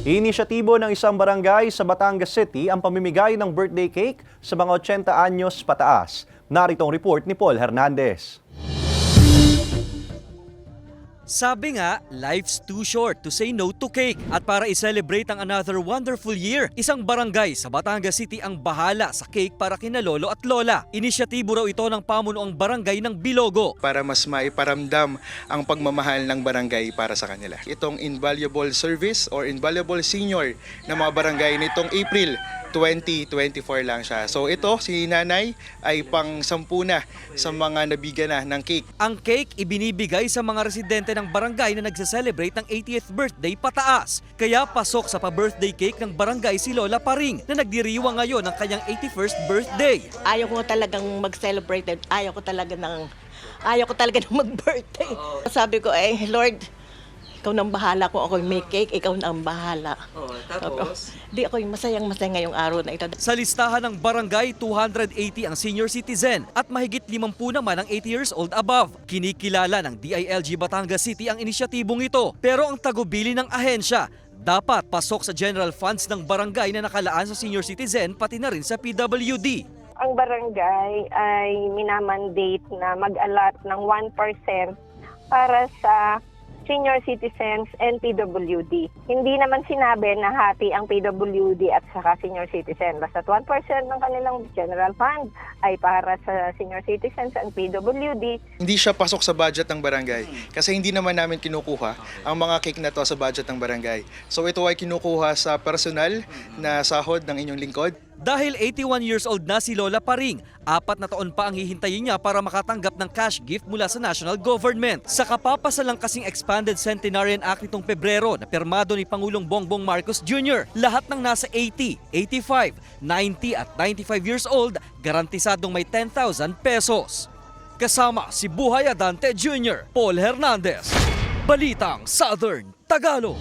Inisyatibo ng isang barangay sa Batangas City ang pamimigay ng birthday cake sa mga 80 anyos pataas. Narito ang report ni Paul Hernandez. Sabi nga, life's too short to say no to cake. At para i-celebrate ang another wonderful year, isang barangay sa Batangas City ang bahala sa cake para kina lolo at lola. Inisyatibo raw ito ng pamunuang barangay ng Bilogo. Para mas maiparamdam ang pagmamahal ng barangay para sa kanila. Itong invaluable service or invaluable senior ng mga barangay nitong April 2024 lang siya. So ito, si nanay ay pang-10 na sa mga nabigyan na ng cake. Ang cake ibinibigay sa mga residente ng barangay na nagse-celebrate ng 80th birthday pataas. Kaya pasok sa pa-birthday cake ng barangay si Lola Paring na nagdiriwang ngayon ng kanyang 81st birthday. Ayaw ko talagang mag-celebrate. Ayaw ko talaga ng mag-birthday. Sabi ko, Lord, ikaw nang bahala kung ako'y may cake, ikaw nang bahala. Tapos? Di ako'y masayang-masaya ngayong araw na ito. Sa listahan ng barangay, 280 ang senior citizen at mahigit 50 naman ang 80 years old above. Kinikilala ng DILG Batangas City ang inisyatibong ito. Pero ang tagubili ng ahensya, dapat pasok sa general funds ng barangay na nakalaan sa senior citizen pati na rin sa PWD. Ang barangay ay minamandate na mag-allot ng 1% para sa senior citizens and PWD. Hindi naman sinabi na hati ang PWD at saka senior citizen. Basta 1% ng kanilang general fund ay para sa senior citizens and PWD. Hindi siya pasok sa budget ng barangay kasi hindi naman namin kinukuha ang mga cake na to sa budget ng barangay. So ito ay kinukuha sa personal na sahod ng inyong lingkod. Dahil 81 years old na si Lola Paring, 4 na taon pa ang hihintayin niya para makatanggap ng cash gift mula sa national government. Sa kapapasalang kasing Expanded Centenarian Act nitong Pebrero na pirmado ni Pangulong Bongbong Marcos Jr., lahat ng nasa 80, 85, 90 at 95 years old, garantisadong may 10,000 pesos. Kasama si Buhay Adante Jr., Paul Hernandez, Balitang Southern Tagalog.